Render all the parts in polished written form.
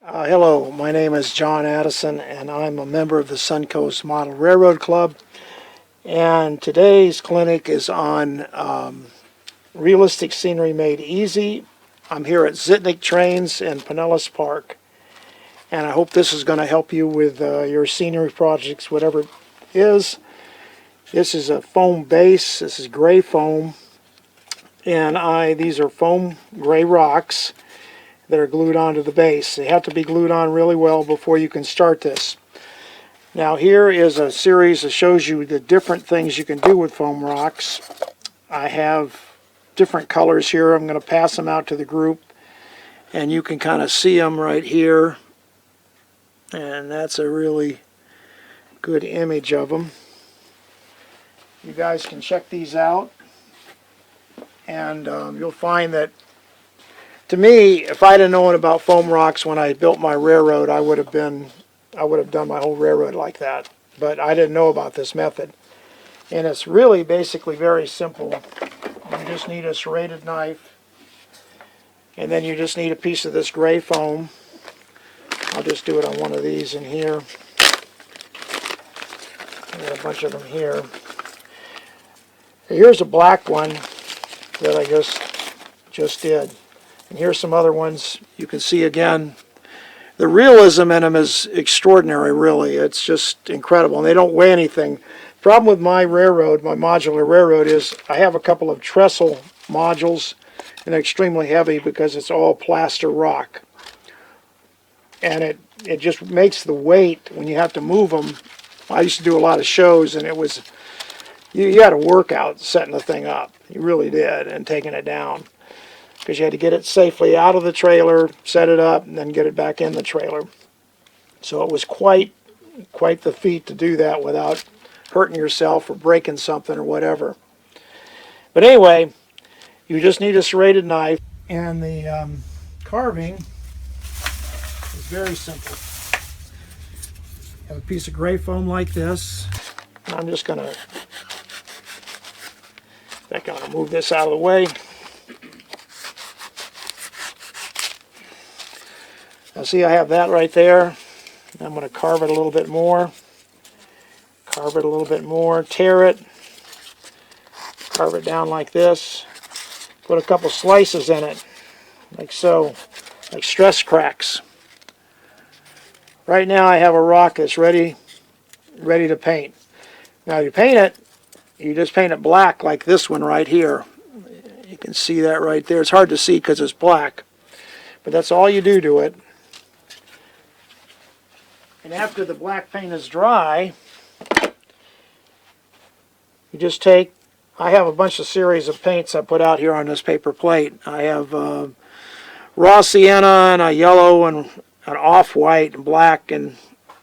Hello, my name is John Addison, and I'm a member of the Suncoast Model Railroad Club. And today's clinic is on realistic scenery made easy. I'm here at Zitnik Trains in Pinellas Park, and I hope this is going to help you with your scenery projects, whatever it is. This is a foam base. This is gray foam, and these are foam gray rocks that are glued onto the base. They have to be glued on really well before you can start this. Now here is a series that shows you the different things you can do with foam rocks. I have different colors here. I'm going to pass them out to the group, and you can kind of see them right here, and that's a really good image of them. You guys can check these out, and you'll find that, to me, if I'd have known about foam rocks when I built my railroad, I would have done my whole railroad like that. But I didn't know about this method. And it's really basically very simple. You just need a serrated knife, and then you just need a piece of this gray foam. I'll just do it on one of these in here. I got a bunch of them here. Here's a black one that I just did. And here's some other ones. You can see again, the realism in them is extraordinary, really. It's just incredible. And they don't weigh anything. The problem with my railroad, my modular railroad, is I have a couple of trestle modules, and they're extremely heavy because it's all plaster rock. And it just makes the weight, when you have to move them. I used to do a lot of shows, and it was, you had to work out setting the thing up. You really did, and taking it down, because you had to get it safely out of the trailer, set it up, and then get it back in the trailer. So it was quite the feat to do that without hurting yourself or breaking something or whatever. But anyway, you just need a serrated knife, and the carving is very simple. You have a piece of gray foam like this. I'm just going to move this out of the way. Now see, I have that right there. I'm going to carve it a little bit more. Carve it a little bit more. Tear it. Carve it down like this. Put a couple slices in it, like so, like stress cracks. Right now I have a rock that's ready to paint. Now you paint it, you just paint it black like this one right here. You can see that right there. It's hard to see because it's black, but that's all you do to it. And after the black paint is dry, you just take, I have a bunch of series of paints I put out here on this paper plate. I have raw sienna and a yellow and an off-white and black and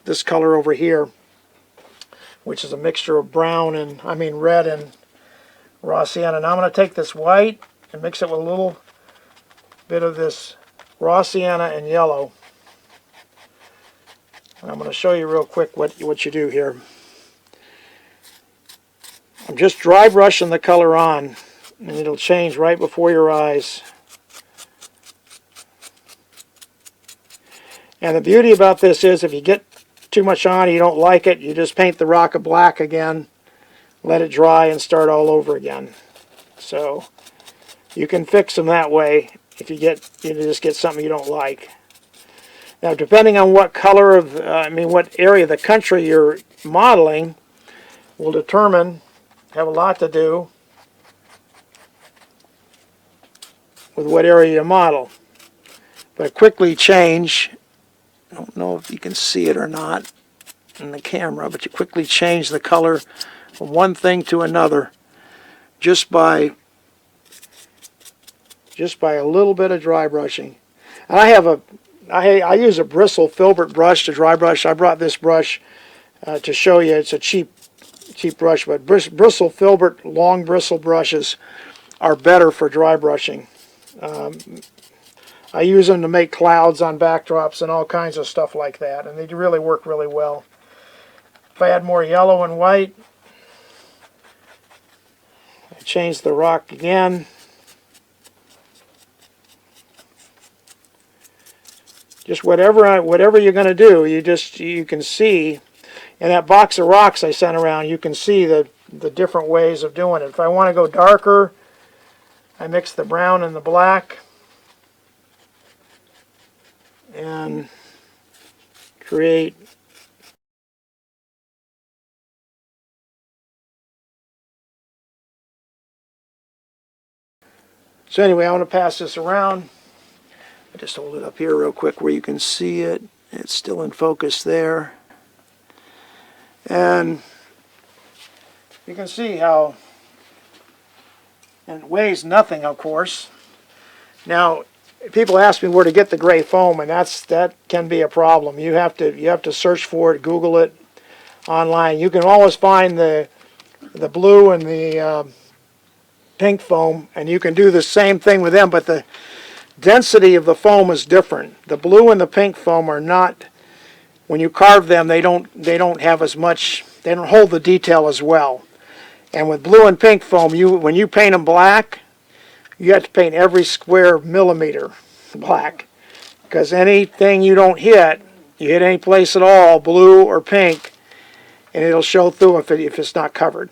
this color over here, which is a mixture of brown and, red and raw sienna. Now I'm going to take this white and mix it with a little bit of this raw sienna and yellow. And I'm going to show you real quick what you do here. I'm just dry brushing the color on, and it'll change right before your eyes. And the beauty about this is, if you get too much on, you don't like it, you just paint the rock a black again, let it dry, and start all over again. So you can fix them that way if you just get something you don't like. Now, depending on what color of, what area of the country you're modeling, will have a lot to do with what area you model. But quickly change, I don't know if you can see it or not in the camera, but you quickly change the color from one thing to another just by a little bit of dry brushing. And I use a bristle filbert brush to dry brush. I brought this brush to show you. It's a cheap brush, but bristle filbert long bristle brushes are better for dry brushing. I use them to make clouds on backdrops and all kinds of stuff like that, and they really work really well. If I add more yellow and white, I change the rock again. just whatever you're going to do, you can see in that box of rocks I sent around, you can see the different ways of doing it. If I want to go darker, I mix the brown and the black and create so anyway, I want to pass this around. I just hold it up here real quick where you can see it. It's still in focus there. And you can see how, and it weighs nothing, of course. Now, people ask me where to get the gray foam, and that can be a problem. You have to search for it, Google it online. You can always find the blue and the pink foam, and you can do the same thing with them, but the density of the foam is different. The blue and the pink foam are not, when you carve them, they don't have as much, they don't hold the detail as well. And with blue and pink foam, when you paint them black, you have to paint every square millimeter black, because anything you don't hit, you hit any place at all, blue or pink, and it'll show through if it's not covered.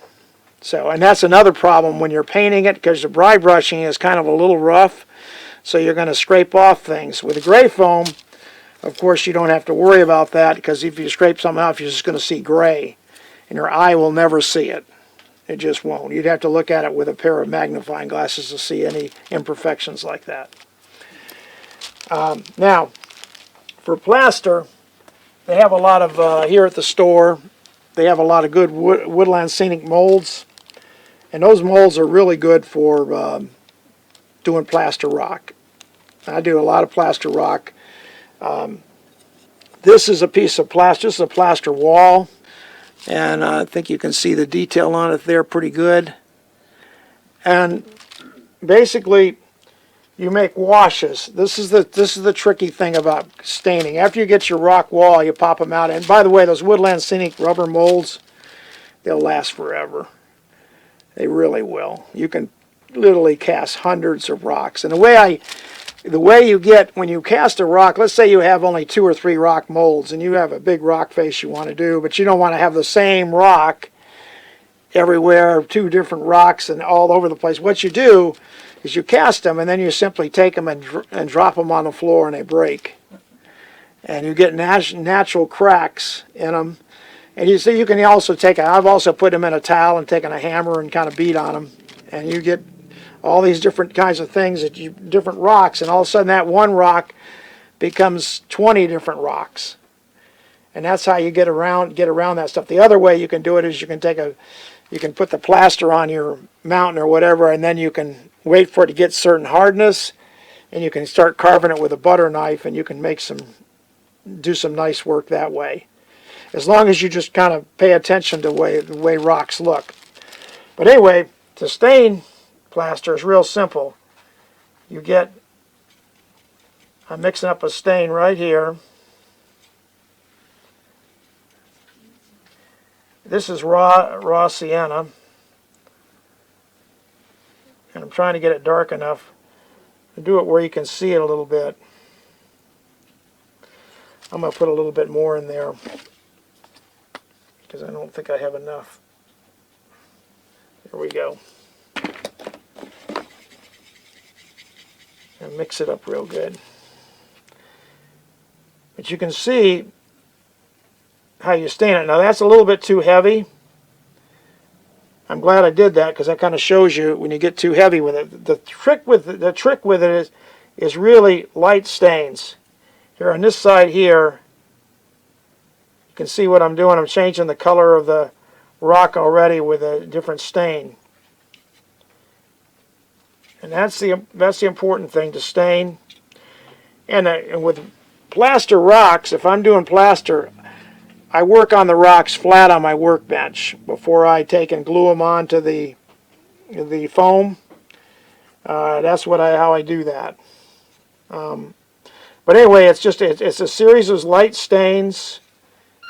So, and that's another problem when you're painting it, because the dry brushing is kind of a little rough, so you're going to scrape off things. With the gray foam, of course, you don't have to worry about that, because if you scrape something off, you're just going to see gray, and your eye will never see it. It just won't. You'd have to look at it with a pair of magnifying glasses to see any imperfections like that. Now, for plaster, they have a lot of, here at the store, they have a lot of good woodland scenic molds. And those molds are really good for doing plaster rock. I do a lot of plaster rock. This is a piece of plaster. This is a plaster wall. And I think you can see the detail on it there pretty good. And basically, you make washes. This is the tricky thing about staining. After you get your rock wall, you pop them out. And by the way, those Woodland Scenic rubber molds, they'll last forever. They really will. You can literally cast hundreds of rocks. And the way you get, when you cast a rock, let's say you have only 2 or 3 rock molds and you have a big rock face you want to do, but you don't want to have the same rock everywhere, 2 different rocks and all over the place. What you do is you cast them and then you simply take them and drop them on the floor and they break. And you get natural cracks in them. And you see, you can also I've also put them in a towel and taken a hammer and kind of beat on them. And you get all these different kinds of things, different rocks, and all of a sudden that one rock becomes 20 different rocks. And that's how you get around that stuff. The other way you can do it is you can put the plaster on your mountain or whatever, and then you can wait for it to get certain hardness, and you can start carving it with a butter knife, and you can do some nice work that way. As long as you just kind of pay attention to the way rocks look. But anyway, to stain plaster is real simple. I'm mixing up a stain right here. This is raw sienna. And I'm trying to get it dark enough to do it where you can see it a little bit. I'm going to put a little bit more in there, because I don't think I have enough. There we go. And mix it up real good. But you can see how you stain it. Now that's a little bit too heavy. I'm glad I did that, because that kind of shows you when you get too heavy with it. The trick with it is really light stains. Here on this side here, you can see what I'm doing. I'm changing the color of the rock already with a different stain. And that's the important thing, to stain. And with plaster rocks, if I'm doing plaster, I work on the rocks flat on my workbench before I take and glue them onto the foam. That's how I do that. But anyway, it's a series of light stains,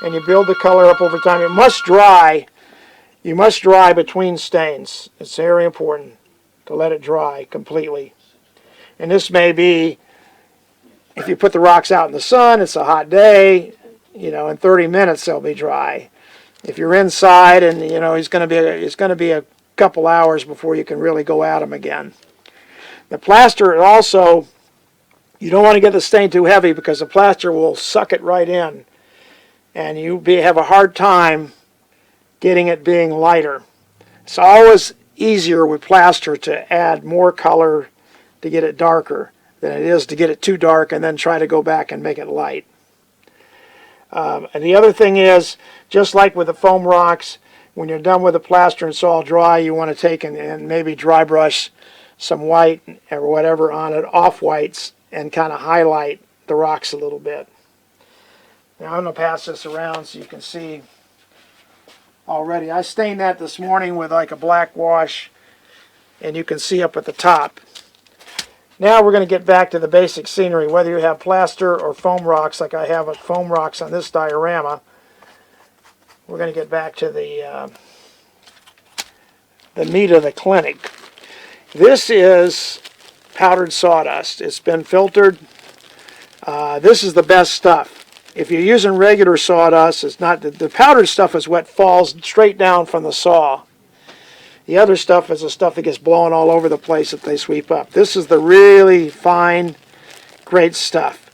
and you build the color up over time. It must dry. You must dry between stains. It's very important to let it dry completely. And this may be if you put the rocks out in the sun, it's a hot day, you know, in 30 minutes they'll be dry. If you're inside, and you know, it's going to be a couple hours before you can really go at them again. The plaster also, you don't want to get the stain too heavy because the plaster will suck it right in, and have a hard time getting it being lighter. It's always easier with plaster to add more color to get it darker than it is to get it too dark and then try to go back and make it light. And the other thing is, just like with the foam rocks, when you're done with the plaster and it's all dry, you want to take and maybe dry brush some white or whatever on it, off-whites, and kind of highlight the rocks a little bit. Now I'm going to pass this around so you can see already. I stained that this morning with like a black wash, and you can see up at the top. Now we're going to get back to the basic scenery, whether you have plaster or foam rocks, like I have foam rocks on this diorama. We're going to get back to the meat of the clinic. This is powdered sawdust. It's been filtered. This is the best stuff. If you're using regular sawdust, it's not the powdered stuff is what falls straight down from the saw. The other stuff is the stuff that gets blown all over the place that they sweep up. This is the really fine, great stuff.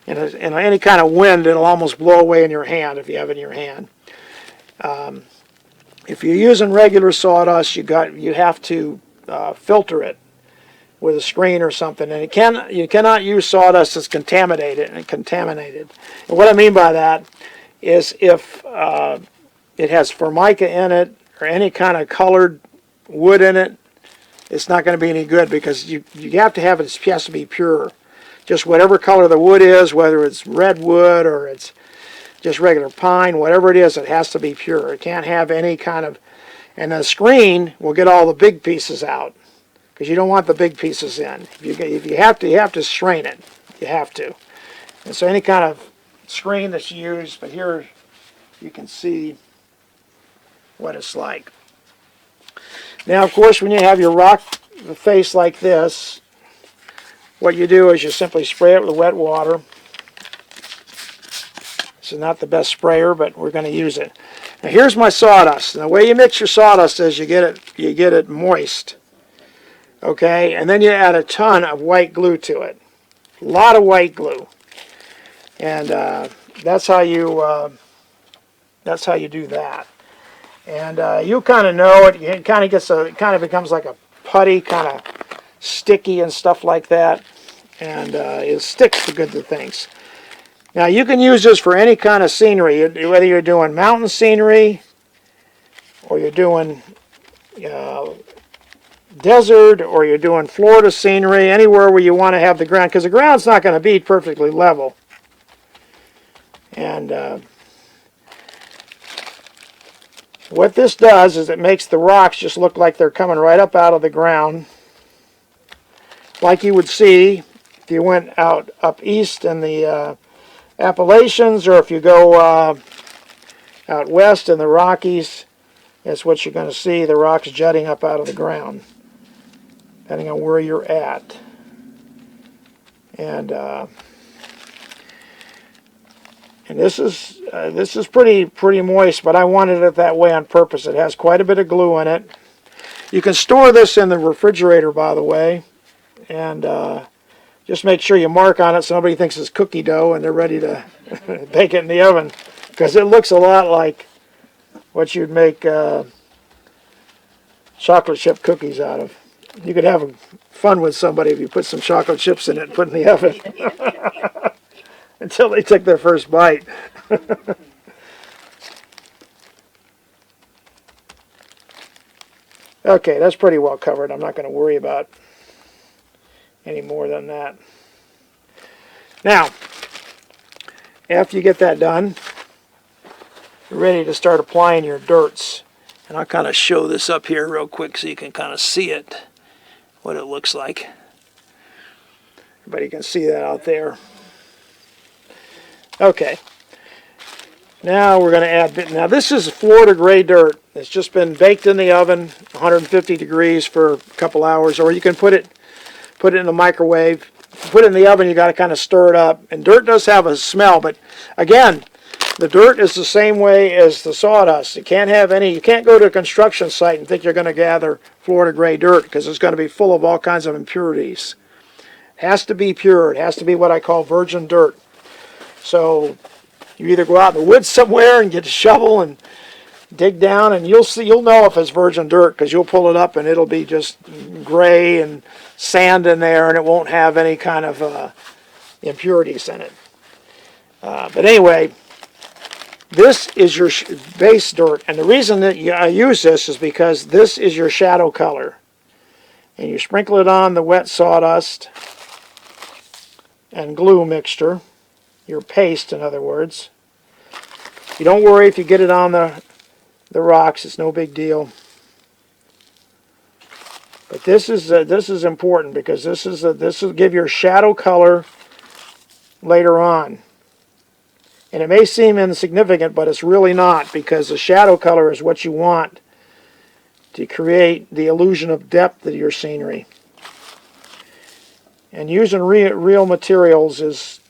In any kind of wind, it'll almost blow away in your hand if you have it in your hand. If you're using regular sawdust, you have to filter it with a screen or something, and you cannot use sawdust that's contaminated. And what I mean by that is if it has formica in it or any kind of colored wood in it, it's not going to be any good, because you have to have it has to be pure. Just whatever color the wood is, whether it's redwood or it's just regular pine, whatever it is, it has to be pure. It can't have any kind of, and the screen will get all the big pieces out, because you don't want the big pieces in. If you have to strain it. You have to. And so any kind of screen that's used, but here you can see what it's like. Now, of course, when you have your rock face like this, what you do is you simply spray it with wet water. This is not the best sprayer, but we're going to use it. Now, here's my sawdust. And the way you mix your sawdust is you get it moist. Okay, and then you add a ton of white glue to it. A lot of white glue. And that's how you do that. And you kind of know it. It kind of becomes like a putty, kind of sticky and stuff like that. And it sticks to good things. Now you can use this for any kind of scenery, whether you're doing mountain scenery or you're doing desert, or you're doing Florida scenery, anywhere where you want to have the ground, because the ground's not going to be perfectly level. And what this does is it makes the rocks just look like they're coming right up out of the ground, like you would see if you went up east in the Appalachians, or if you go out west in the Rockies. That's what you're going to see, the rocks jutting up out of the ground, depending on where you're at. And this is pretty moist, but I wanted it that way on purpose. It has quite a bit of glue in it. You can store this in the refrigerator, by the way, and just make sure you mark on it so nobody thinks it's cookie dough and they're ready to bake it in the oven, because it looks a lot like what you'd make chocolate chip cookies out of. You could have fun with somebody if you put some chocolate chips in it and put it in the oven until they take their first bite. Okay, that's pretty well covered. I'm not going to worry about any more than that. Now, after you get that done, you're ready to start applying your dirts. And I'll kind of show this up here real quick so you can kind of see it, what it looks like. Everybody can see that out there. Okay. Now we're going to add, now this is Florida gray dirt. It's just been baked in the oven, 150 degrees for a couple hours, or you can put it in the microwave put it in the oven, you got to kind of stir it up. And dirt does have a smell, but again, the dirt is the same way as the sawdust. You can't have any. You can't go to a construction site and think you're going to gather Florida gray dirt, because it's going to be full of all kinds of impurities. It has to be pure. It has to be what I call virgin dirt. So you either go out in the woods somewhere and get a shovel and dig down, and you'll know if it's virgin dirt, because you'll pull it up and it'll be just gray and sand in there, and it won't have any kind of impurities in it. But anyway, this is your base dirt, and the reason that I use this is because this is your shadow color. And you sprinkle it on the wet sawdust and glue mixture, your paste in other words. You don't worry if you get it on the rocks, it's no big deal. But this is important, because this will give your shadow color later on. And it may seem insignificant, but it's really not, because the shadow color is what you want to create the illusion of depth of your scenery. And using real materials is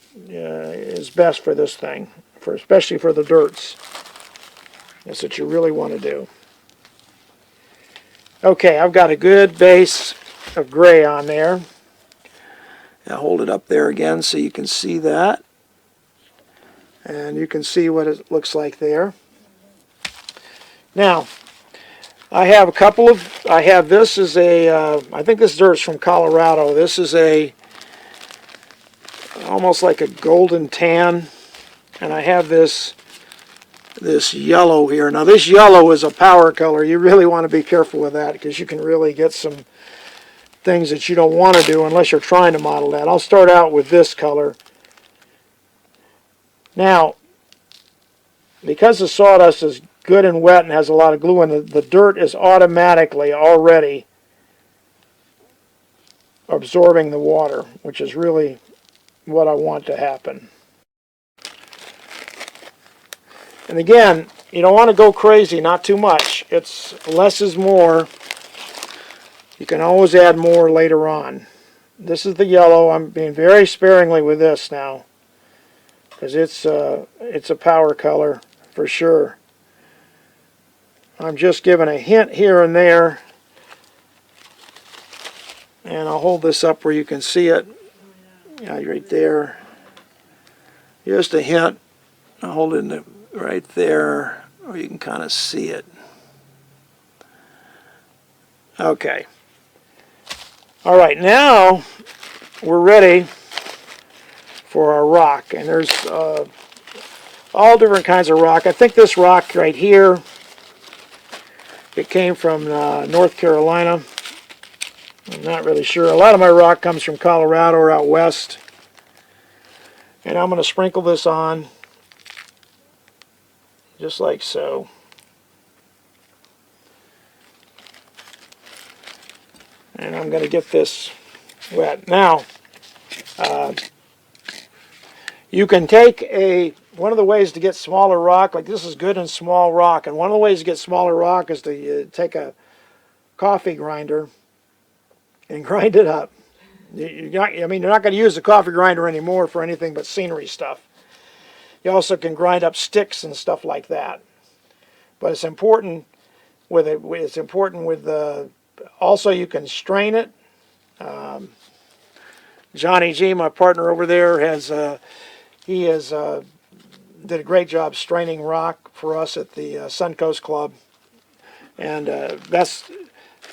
best for this thing, especially for the dirts. That's what you really want to do. Okay, I've got a good base of gray on there. I'll hold it up there again so you can see that. And you can see what it looks like there. Now, I have a couple of, this is I think this dirt's from Colorado. This is almost like a golden tan. And I have this yellow here. Now this yellow is a power color. You really want to be careful with that, because you can really get some things that you don't want to do unless you're trying to model that. I'll start out with this color. Now, because the sawdust is good and wet and has a lot of glue in it, the dirt is automatically already absorbing the water, which is really what I want to happen. And again, you don't want to go crazy, not too much. It's less is more. You can always add more later on. This is the yellow. I'm being very sparingly with this now, because it's a power color for sure. I'm just giving a hint here and there, and I'll hold this up where you can see it. Yeah, right there. Just a hint. I'll hold it right there where you can kind of see it. Okay. All right, now we're ready for our rock, and there's all different kinds of rock. I think this rock right here, it came from North Carolina. I'm not really sure. A lot of my rock comes from Colorado or out west. And I'm going to sprinkle this on just like so. And I'm going to get this wet. Now, you can take one of the ways to get smaller rock, like this is good in small rock, and one of the ways to get smaller rock is to take a coffee grinder and grind it up. You're not going to use the coffee grinder anymore for anything but scenery stuff. You also can grind up sticks and stuff like that. But it's important with it. It's important with also you can strain it. Johnny G, my partner over there, did a great job straining rock for us at the Suncoast Club, and that's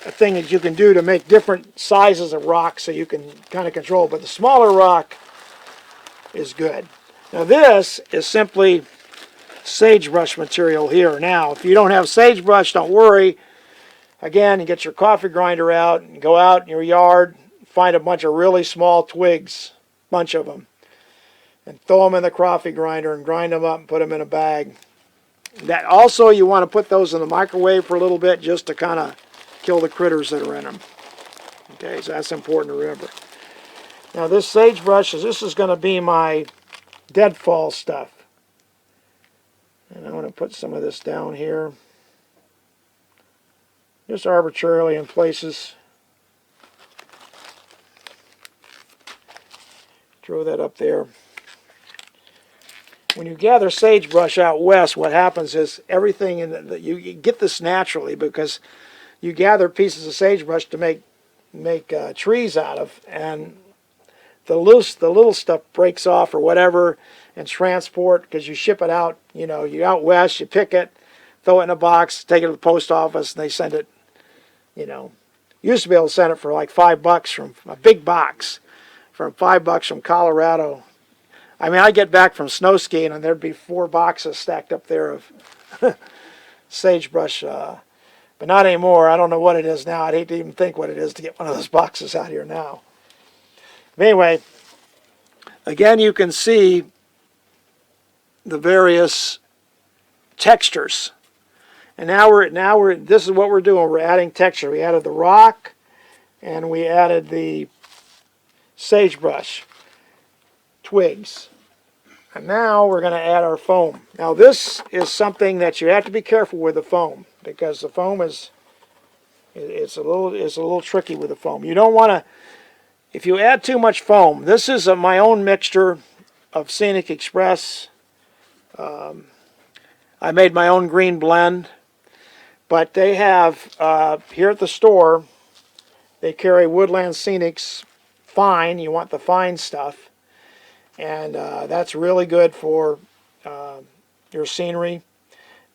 a thing that you can do to make different sizes of rock so you can kind of control. But the smaller rock is good. Now this is simply sagebrush material here. Now, if you don't have sagebrush, don't worry. Again, you get your coffee grinder out and go out in your yard, find a bunch of really small twigs, bunch of them, and throw them in the coffee grinder and grind them up and put them in a bag. That also, you want to put those in the microwave for a little bit just to kind of kill the critters that are in them. Okay, so that's important to remember. Now this sagebrush, this is going to be my deadfall stuff. And I'm going to put some of this down here, just arbitrarily in places. Throw that up there. When you gather sagebrush out west, what happens is everything you get this naturally because you gather pieces of sagebrush to make trees out of, and the little stuff breaks off or whatever, and transport because you ship it out. You know, you out west, you pick it, throw it in a box, take it to the post office, and they send it. You know, used to be able to send it for like $5 from a big box, from $5 from Colorado. I mean, I get back from snow skiing and there'd be 4 boxes stacked up there of sagebrush, but not anymore. I don't know what it is now. I'd hate to even think what it is to get one of those boxes out here now. But anyway, again, you can see the various textures. And now this is what we're doing. We're adding texture. We added the rock and we added the sagebrush twigs. And now we're going to add our foam. Now this is something that you have to be careful with the foam because the foam is a little tricky with the foam. You don't want to, if you add too much foam, this is my own mixture of Scenic Express. I made my own green blend, but they have here at the store, they carry Woodland Scenics fine. You want the fine stuff. And that's really good for your scenery.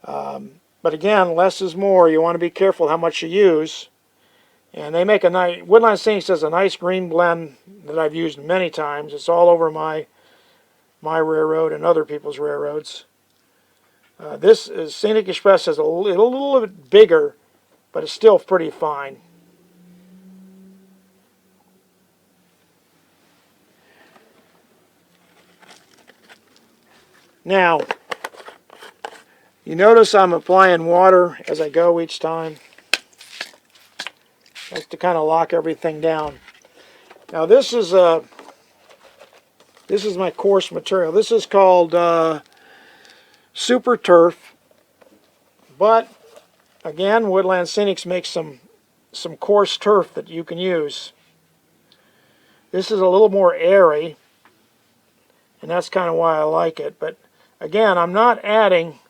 But again, less is more. You want to be careful how much you use. And they make a nice, Woodland Scenics does a nice green blend that I've used many times. It's all over my railroad and other people's railroads. This is Scenic Express is a little bit bigger, but it's still pretty fine. Now, you notice I'm applying water as I go each time. Just to kind of lock everything down. Now this is my coarse material. This is called Super Turf. But again, Woodland Scenics makes some coarse turf that you can use. This is a little more airy, and that's kind of why I like it. But again, I'm not adding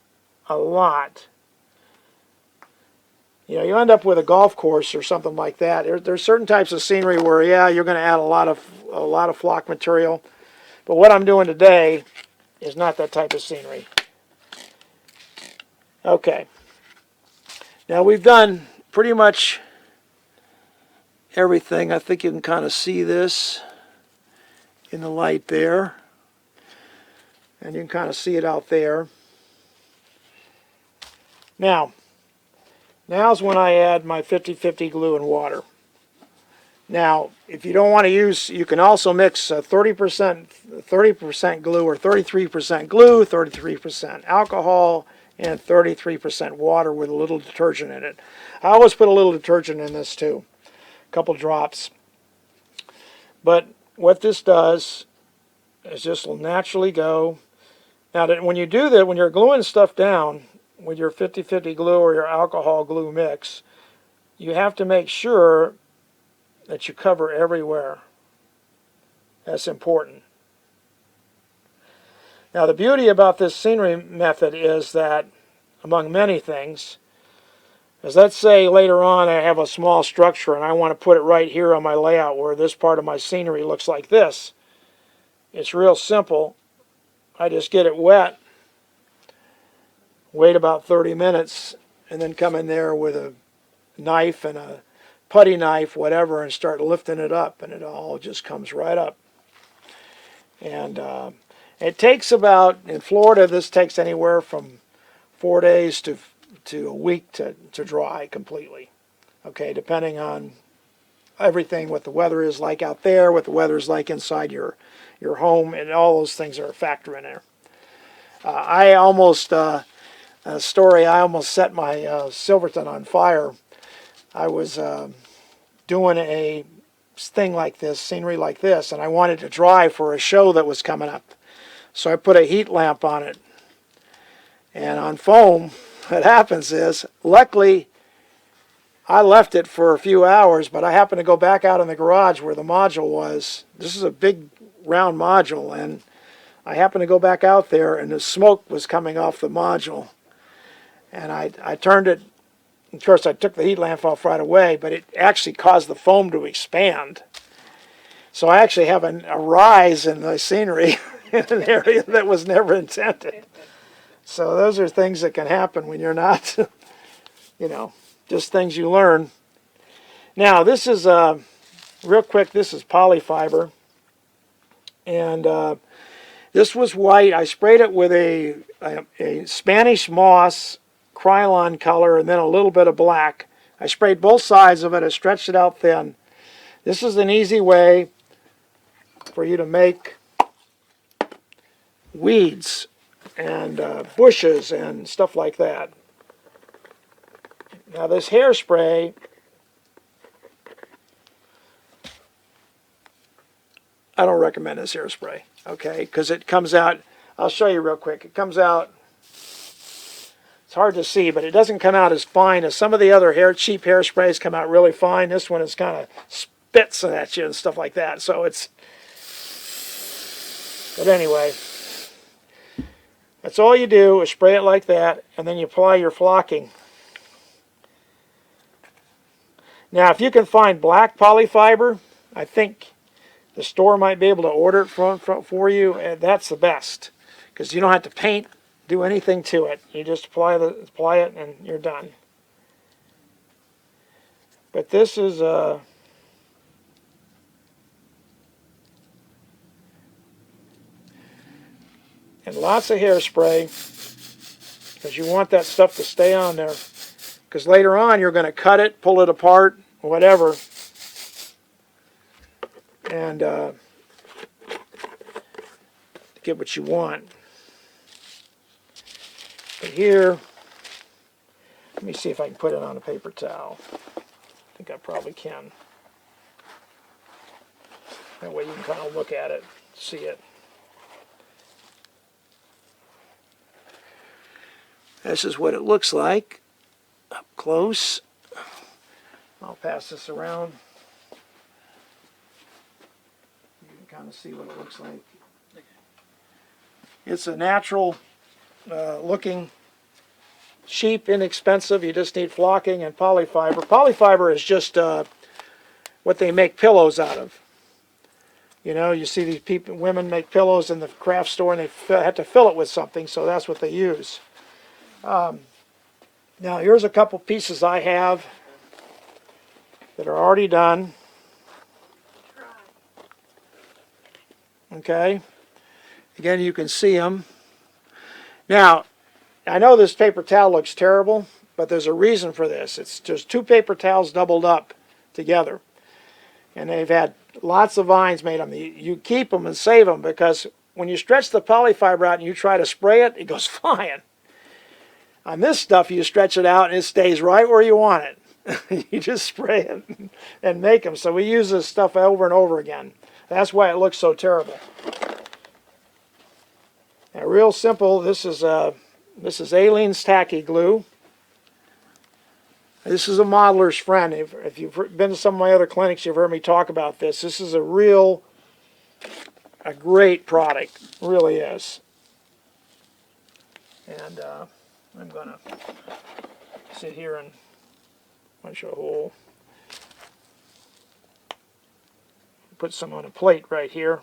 a lot. You know, you end up with a golf course or something like that. There's certain types of scenery where, yeah, you're going to add a lot of flock material. But what I'm doing today is not that type of scenery. Okay. Now we've done pretty much everything. I think you can kind of see this in the light there. And you can kind of see it out there. Now's when I add my 50-50 glue and water. Now, if you don't want to use, you can also mix 30% glue or 33% glue, 33% alcohol, and 33% water with a little detergent in it. I always put a little detergent in this too, a couple drops. But what this does is just will naturally go. Now, when you do that, when you're gluing stuff down with your 50-50 glue or your alcohol glue mix, you have to make sure that you cover everywhere. That's important. Now, the beauty about this scenery method is that, among many things, is let's say later on I have a small structure and I want to put it right here on my layout where this part of my scenery looks like this. It's real simple. I just get it wet, wait about 30 minutes, and then come in there with a knife and a putty knife, whatever, and start lifting it up, and it all just comes right up. And it takes about, in Florida, this takes anywhere from 4 days to a week to dry completely. Okay, depending on everything, what the weather is like out there, what the weather is like inside your home, and all those things are a factor in there. I almost set my Silverton on fire. I was doing a thing like this, scenery like this, and I wanted to dry for a show that was coming up. So I put a heat lamp on it. And on foam, what happens is, luckily, I left it for a few hours, but I happened to go back out in the garage where the module was. This is a big round module, and I happened to go back out there, and the smoke was coming off the module. And I turned it. Of course, I took the heat lamp off right away, but it actually caused the foam to expand. So I actually have a rise in the scenery in an area that was never intended. So those are things that can happen when you're not, you know, just things you learn. Now, this is, real quick, this is polyfiber. And this was white. I sprayed it with a Spanish moss Krylon color and then a little bit of black. I sprayed both sides of it. I stretched it out thin. This is an easy way for you to make weeds and bushes and stuff like that. Now this hairspray, I don't recommend this hairspray, okay, because it comes out, I'll show you real quick, it comes out, it's hard to see, but it doesn't come out as fine as some of the other cheap hairsprays come out really fine. This one is kind of spits at you and stuff like that, so it's, but anyway, that's all you do is spray it like that, and then you apply your flocking. Now, if you can find black polyfiber, I think the store might be able to order it for you, and that's the best, because you don't have to do anything to it. You just apply it, and you're done. But this is and lots of hairspray, because you want that stuff to stay on there. Because later on you're going to cut it, pull it apart, whatever, and get what you want. But here, let me see if I can put it on a paper towel. I think I probably can. That way you can kind of look at it, see it. This is what it looks like up close. I'll pass this around. You can kind of see what it looks like. It's a natural looking, cheap, inexpensive. You just need flocking and polyfiber. Polyfiber is just what they make pillows out of. You know, you see these women make pillows in the craft store, and they have to fill it with something, so that's what they use. Now here's a couple pieces I have that are already done. Okay, again you can see them. Now I know this paper towel looks terrible, but there's a reason for this. It's just two paper towels doubled up together, and they've had lots of vines made on them. You keep them and save them, because when you stretch the polyfiber out and you try to spray it, it goes flying. On this stuff, you stretch it out and it stays right where you want it. You just spray it and make them. So we use this stuff over and over again. That's why it looks so terrible. Now, real simple. This is Aleene's tacky glue. This is a modeler's friend. If you've been to some of my other clinics, you've heard me talk about this. This is a great product. It really is. And I'm going to sit here and punch a hole. Put some on a plate right here.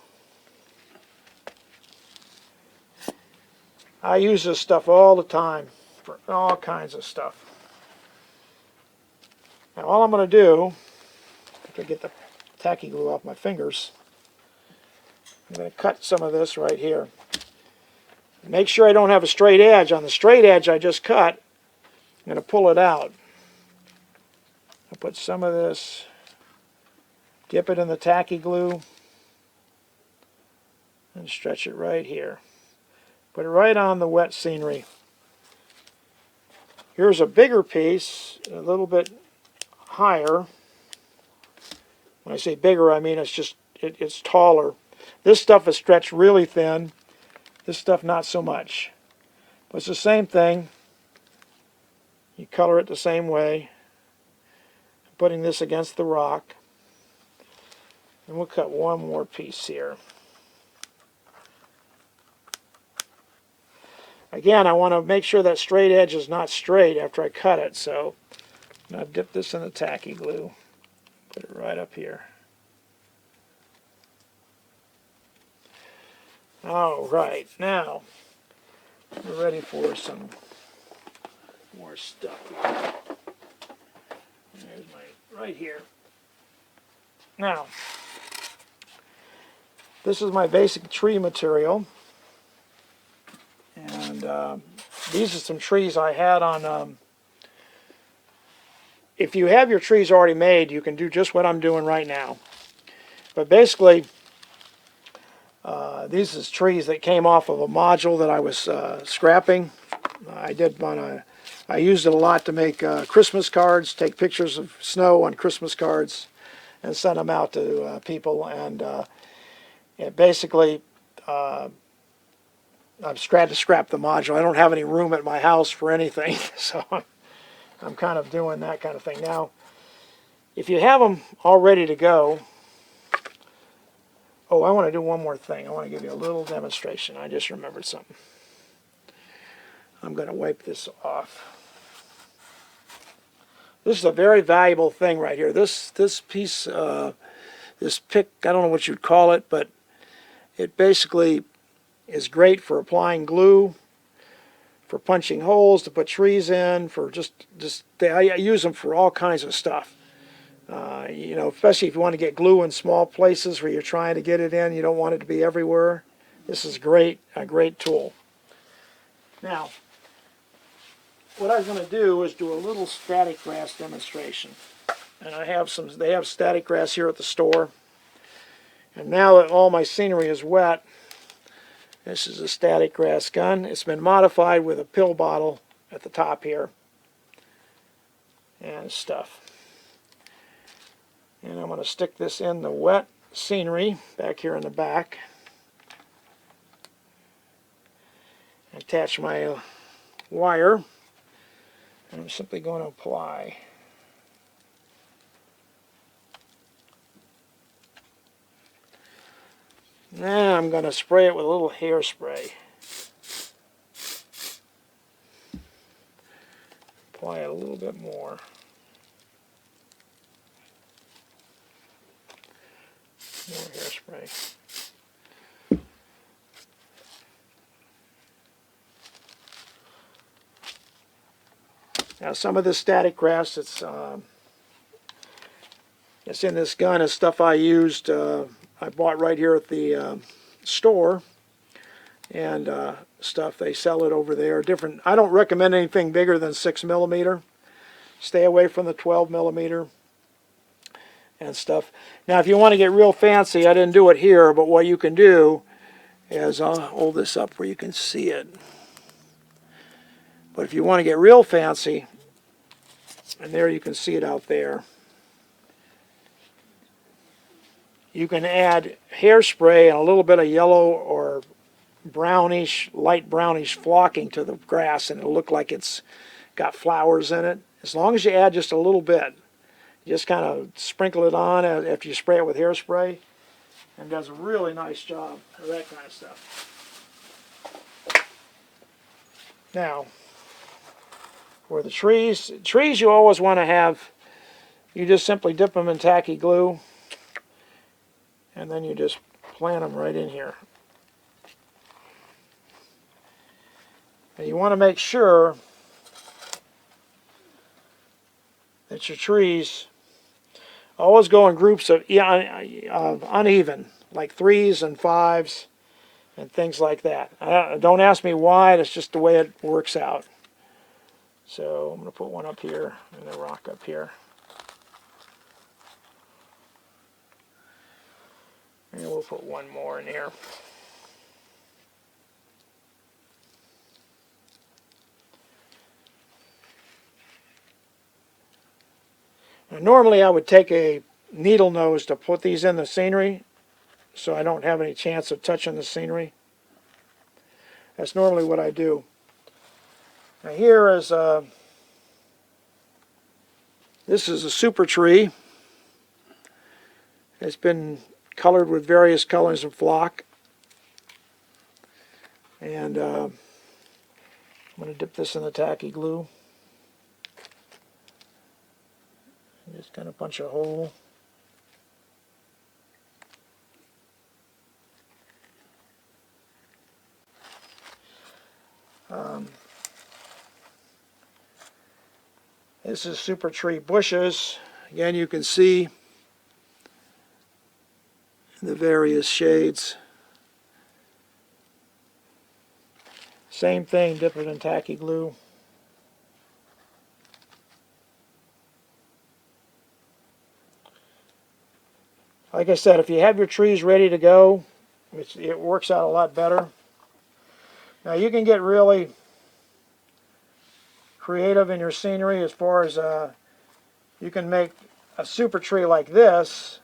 I use this stuff all the time for all kinds of stuff. Now all I'm going to do, if I get the tacky glue off my fingers, I'm going to cut some of this right here. Make sure I don't have a straight edge. On the straight edge I just cut, I'm going to pull it out. I'll put some of this, dip it in the tacky glue, and stretch it right here. Put it right on the wet scenery. Here's a bigger piece, a little bit higher. When I say bigger, I mean it's taller. This stuff is stretched really thin. This stuff not so much. But it's the same thing. You color it the same way. I'm putting this against the rock. And we'll cut one more piece here. Again, I want to make sure that straight edge is not straight after I cut it, so I'm going to dip this in the tacky glue, put it right up here. All right, now we're ready for some more stuff here. There's my, right here. Now, this is my basic tree material, and these are some trees I had on, if you have your trees already made, you can do just what I'm doing right now. But basically, these is trees that came off of a module that I was scrapping. I used it a lot to make Christmas cards, take pictures of snow on Christmas cards, and send them out to people. And it basically, I've had to scrap the module. I don't have any room at my house for anything, so I'm kind of doing that kind of thing. Now, if you have them all ready to go, oh, I want to do one more thing. I want to give you a little demonstration. I just remembered something. I'm going to wipe this off. This is a very valuable thing right here. This piece, this pick, I don't know what you'd call it, but it basically is great for applying glue, for punching holes, to put trees in, for I use them for all kinds of stuff. You know, especially if you want to get glue in small places where you're trying to get it in, you don't want it to be everywhere. This is a great tool. Now, what I'm going to do is do a little static grass demonstration. And they have static grass here at the store. And now that all my scenery is wet, this is a static grass gun. It's been modified with a pill bottle at the top here and stuff. And I'm going to stick this in the wet scenery back here in the back. Attach my wire. And I'm simply going to apply. Now I'm going to spray it with a little hairspray. Apply it a little bit more. More hairspray. Now some of this static grass it's in this gun is stuff I used, I bought right here at the store, and stuff, they sell it over there. Different. I don't recommend anything bigger than 6mm. Stay away from the 12mm. And stuff. Now if you want to get real fancy, I didn't do it here, but what you can do is, I'll hold this up where you can see it. But if you want to get real fancy, and there you can see it out there, you can add hairspray and a little bit of yellow or brownish, light brownish flocking to the grass, and it'll look like it's got flowers in it. As long as you add just a little bit. Just kind of sprinkle it on after you spray it with hairspray, and does a really nice job of that kind of stuff. Now, for the trees you always want to have, you just simply dip them in tacky glue, and then you just plant them right in here. And you want to make sure that your trees always go in groups of uneven, like 3s and 5s and things like that. Don't ask me why, that's just the way it works out. So I'm going to put one up here and a rock up here. And we'll put one more in here. Now, normally I would take a needle nose to put these in the scenery so I don't have any chance of touching the scenery. That's normally what I do. Now here is this is a super tree. It's been colored with various colors of flock. And I'm going to dip this in the tacky glue. And just kind of punch a hole. This is super tree bushes. Again, you can see the various shades. Same thing, dip it in tacky glue. Like I said, if you have your trees ready to go, it works out a lot better. Now you can get really creative in your scenery as far as you can make a super tree like this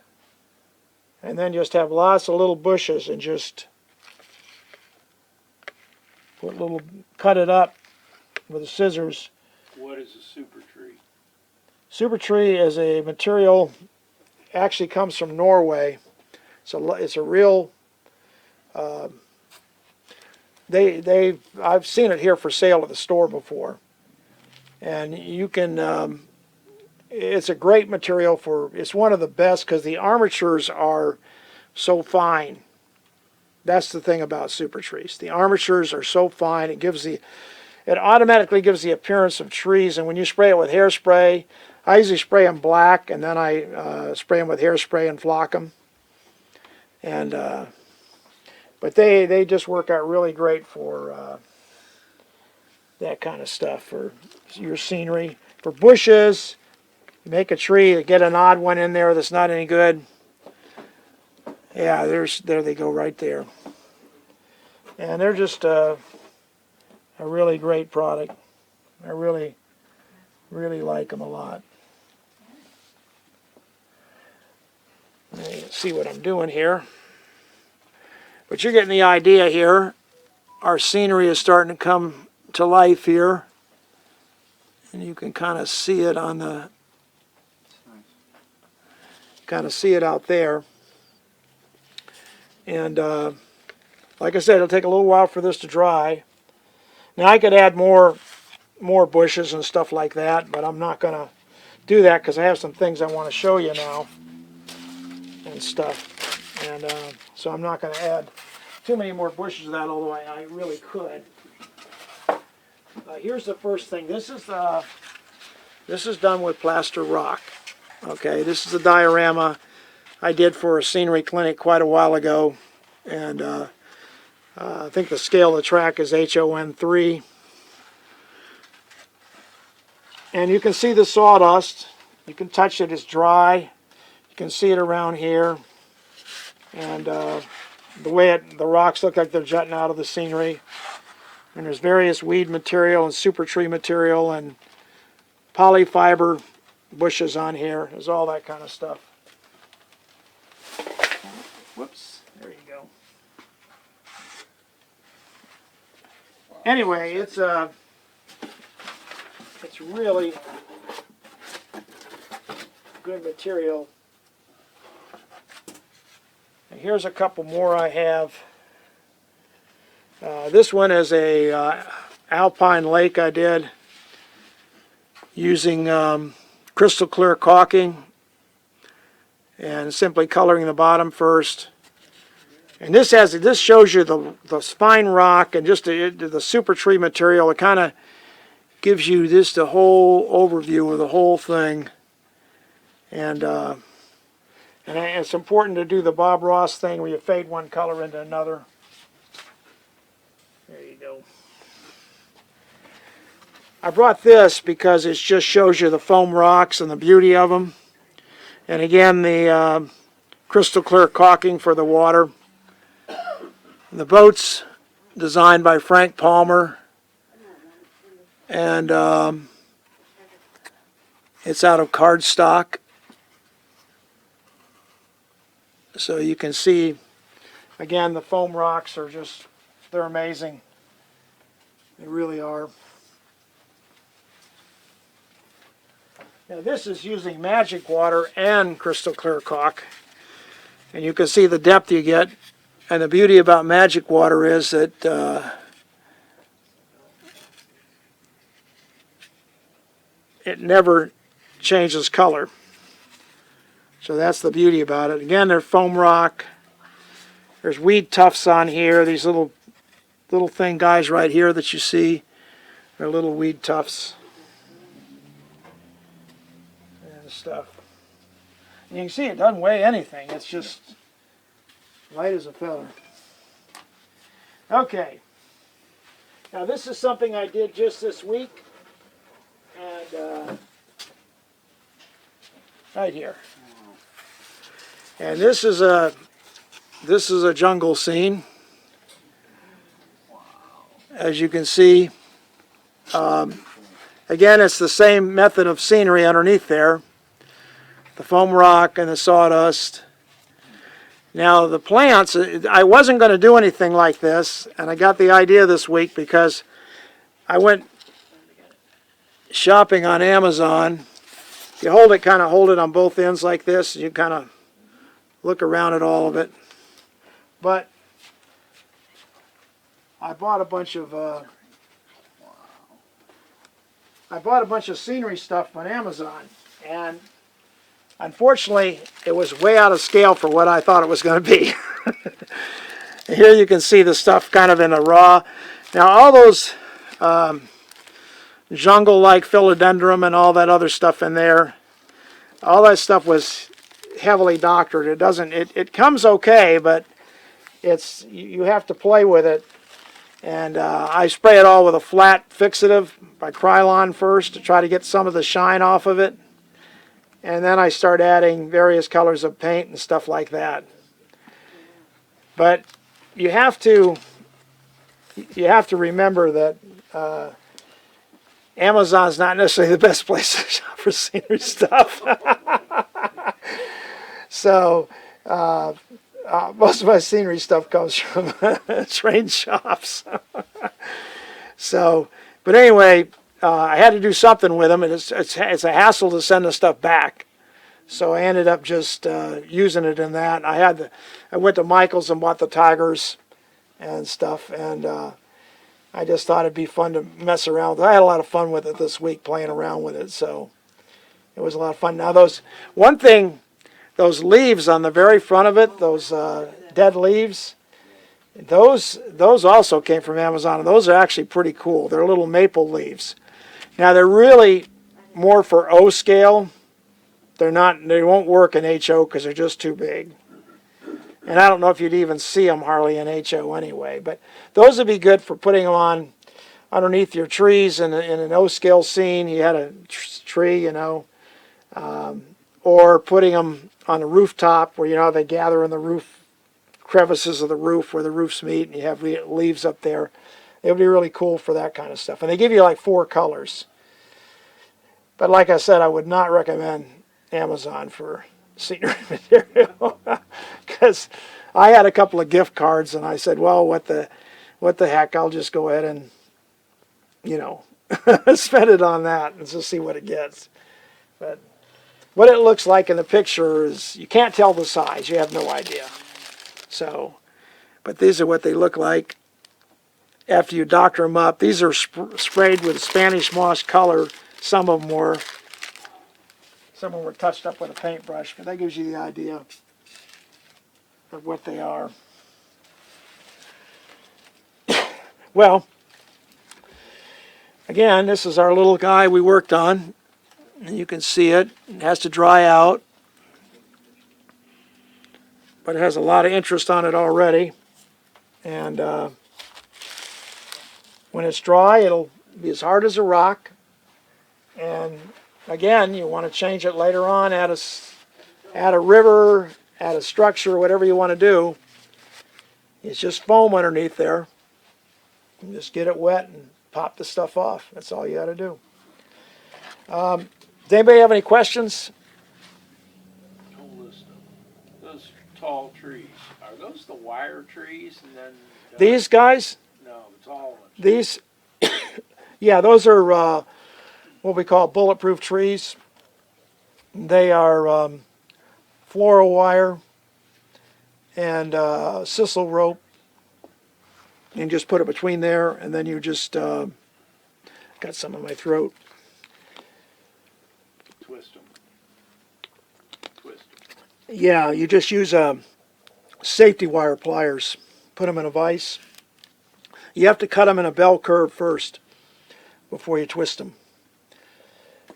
and then just have lots of little bushes and just cut it up with the scissors. What is a super tree? Super tree is a material, actually comes from Norway. It's a real, I've seen it here for sale at the store before. And you can, it's a great material it's one of the best because the armatures are so fine. That's the thing about super trees. The armatures are so fine, it automatically gives the appearance of trees. And when you spray it with hairspray, I usually spray them black, and then I spray them with hairspray and flock them. And but they just work out really great for that kind of stuff, for your scenery. For bushes, you make a tree, get an odd one in there that's not any good. Yeah, there they go right there. And they're just a really great product. I really like them a lot. You can see what I'm doing here. But you're getting the idea here. Our scenery is starting to come to life here. And you can kind of see it on the, kind of see it out there. And like I said, it'll take a little while for this to dry. Now I could add more bushes and stuff like that, but I'm not going to do that because I have some things I want to show you now and stuff. And so I'm not going to add too many more bushes of that, although I really could. Here's the first thing. This is done with plaster rock. Okay, this is a diorama I did for a scenery clinic quite a while ago, and I think the scale of the track is HON3. And you can see the sawdust. You can touch it, it's dry. You can see it around here. And the way the rocks look like they're jutting out of the scenery. And there's various weed material and super tree material and polyfiber bushes on here. There's all that kind of stuff. Whoops, there you go. Anyway, it's really good material. And here's a couple more I have. This one is a alpine lake I did using crystal clear caulking and simply coloring the bottom first. And this shows you the fine rock and just the super tree material. It kind of gives you just the whole overview of the whole thing. And it's important to do the Bob Ross thing where you fade one color into another. There you go. I brought this because it just shows you the foam rocks and the beauty of them. And again, the crystal clear caulking for the water. The boat's designed by Frank Palmer. And it's out of cardstock. So you can see, again, the foam rocks are just, they're amazing. They really are. Now this is using magic water and crystal clear caulk. And you can see the depth you get. And the beauty about magic water is that it never changes color. So that's the beauty about it. Again, they're foam rock. There's weed tufts on here. These little thin guys right here that you see, they're little weed tufts and stuff. And you can see it doesn't weigh anything. It's just light as a feather. Okay. Now this is something I did just this week, and right here. And this is a jungle scene. As you can see, again, it's the same method of scenery underneath there. The foam rock and the sawdust. Now the plants, I wasn't going to do anything like this, and I got the idea this week because I went shopping on Amazon. You hold it on both ends like this, and you kind of look around at all of it. But I bought a bunch of scenery stuff on Amazon, and unfortunately, it was way out of scale for what I thought it was going to be. Here you can see the stuff kind of in a raw. Now all those jungle-like philodendron and all that other stuff in there, all that stuff was heavily doctored. It comes okay, but you have to play with it. And I spray it all with a flat fixative by Krylon first to try to get some of the shine off of it. And then I start adding various colors of paint and stuff like that. But you have to remember that Amazon's not necessarily the best place to shop for scenery stuff. So most of my scenery stuff comes from train shops. So, but anyway, I had to do something with them, and it's a hassle to send the stuff back. So I ended up just using it in that. I went to Michael's and bought the tigers and stuff, and I just thought it'd be fun to mess around with it. I had a lot of fun with it this week, playing around with it, so it was a lot of fun. Now those leaves on the very front of it, those dead leaves, those also came from Amazon, and those are actually pretty cool. They're little maple leaves. Now they're really more for O scale. They won't work in HO because they're just too big. And I don't know if you'd even see them hardly in HO anyway. But those would be good for putting them on underneath your trees in an O scale scene. You had a tree, you know, or putting them on a rooftop where, you know, they gather in the roof crevices of the roof where the roofs meet, and you have leaves up there. It would be really cool for that kind of stuff. And they give you like 4 colors. But like I said, I would not recommend Amazon for scenery material because I had a couple of gift cards, and I said, well, what the heck, I'll just go ahead and, you know, spend it on that and just see what it gets. But what it looks like in the picture is, you can't tell the size. You have no idea. So, but these are what they look like after you doctor them up. These are sprayed with Spanish moss color. Some of them were touched up with a paintbrush, but that gives you the idea of what they are. Well, again, this is our little guy we worked on. And you can see it. It has to dry out, but it has a lot of interest on it already. And when it's dry, it'll be as hard as a rock. And again, you want to change it later on, add a river, add a structure, whatever you want to do. It's just foam underneath there. You just get it wet and pop the stuff off. That's all you got to do. Does anybody have any questions? Whole list of those tall trees. Are those the wire trees? And then These guys? No, the tall ones. These, yeah, those are what we call bulletproof trees. They are floral wire and sisal rope. You can just put it between there, and then you just got some in my throat. Yeah, you just use safety wire pliers. Put them in a vise. You have to cut them in a bell curve first before you twist them.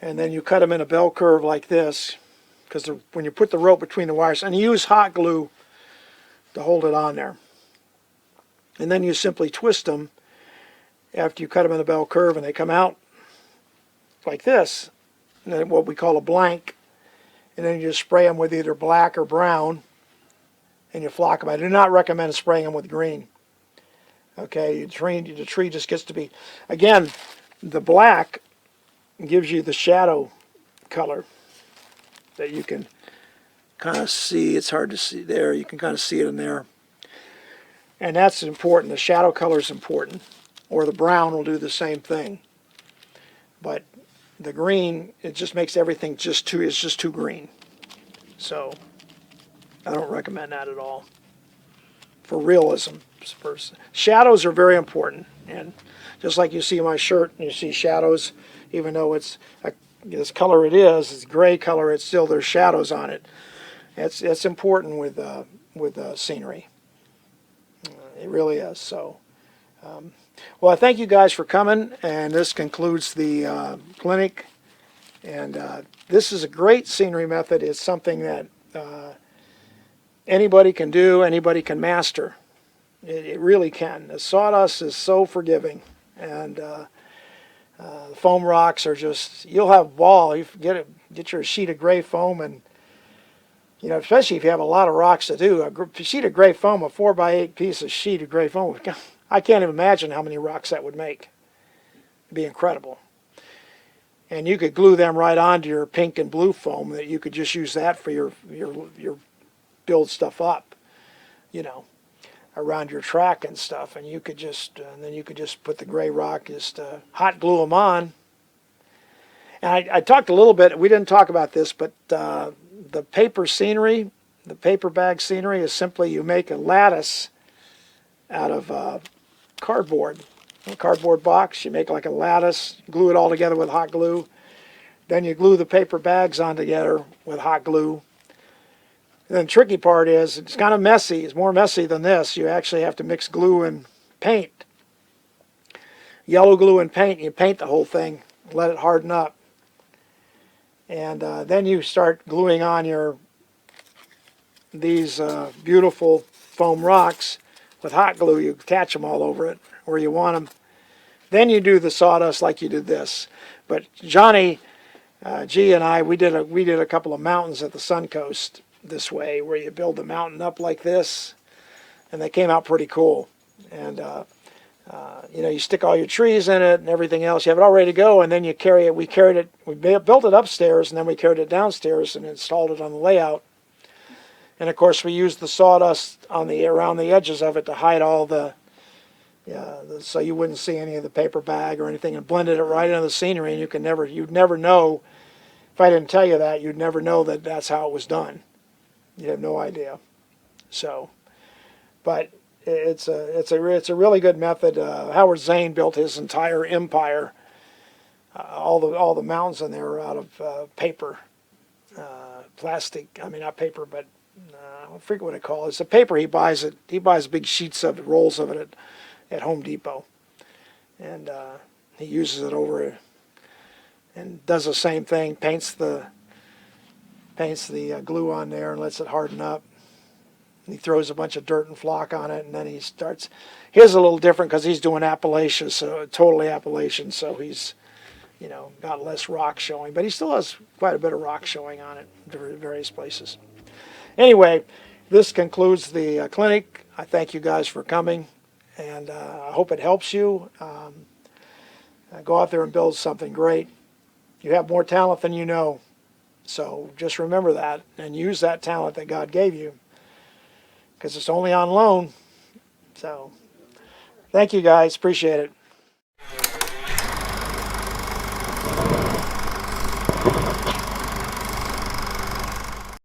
And then you cut them in a bell curve like this, because when you put the rope between the wires, and you use hot glue to hold it on there. And then you simply twist them after you cut them in a bell curve, and they come out like this, and then what we call a blank. And then you just spray them with either black or brown, and you flock them. I do not recommend spraying them with green. Okay, the tree just gets to be, again, the black gives you the shadow color that you can kind of see. It's hard to see there. You can kind of see it in there. And that's important. The shadow color is important. Or the brown will do the same thing. But the green, it just makes everything it's just too green. So I don't recommend that at all for realism. Shadows are very important, and just like you see my shirt, and you see shadows, even though it's this color it's gray color, it's still there's shadows on it. It's important with scenery. It really is. So, well, I thank you guys for coming, and this concludes the clinic. And this is a great scenery method. It's something that anybody can do, anybody can master. It really can. The sawdust is so forgiving, and the foam rocks are just, you'll have ball. You get your sheet of gray foam, and especially if you have a lot of rocks to do, a sheet of gray foam, a 4x8 piece of sheet of gray foam, I can't even imagine how many rocks that would make. It'd be incredible. And you could glue them right onto your pink and blue foam, that you could just use that for your build stuff up, around your track and stuff. And then you could just put the gray rock, just hot glue them on. And I talked a little bit, we didn't talk about this, but the paper scenery, the paper bag scenery is simply you make a lattice out of cardboard. A cardboard box, you make like a lattice, glue it all together with hot glue. Then you glue the paper bags on together with hot glue. And then the tricky part is, it's kind of messy. It's more messy than this. You actually have to mix glue and paint. Yellow glue and paint. You paint the whole thing, let it harden up. And then you start gluing on these beautiful foam rocks with hot glue. You attach them all over it where you want them. Then you do the sawdust like you did this. But Johnny G and I, we did a couple of mountains at the Suncoast this way, where you build the mountain up like this, and they came out pretty cool. And you stick all your trees in it and everything else. You have it all ready to go, and then you carry it. We built it upstairs, and then we carried it downstairs and installed it on the layout. And of course, we used the sawdust around the edges of it to hide all so you wouldn't see any of the paper bag or anything, and blended it right into the scenery. And you'd never know, if I didn't tell you that, you'd never know that that's how it was done. You have no idea. So, but it's a really good method. Howard Zane built his entire empire. All the mountains in there are out of paper, plastic. I mean, not paper, but I forget what it called. It's a paper he buys. He buys big sheets of it, rolls of it at Home Depot, and he uses it over and does the same thing. Paints the glue on there and lets it harden up. And he throws a bunch of dirt and flock on it, and then he starts. His a little different because he's doing Appalachia, so totally Appalachian. So he's got less rock showing, but he still has quite a bit of rock showing on it in various places. Anyway, this concludes the clinic. I thank you guys for coming, and I hope it helps you. Go out there and build something great. You have more talent than you know, so just remember that and use that talent that God gave you, because it's only on loan. So thank you guys, appreciate it.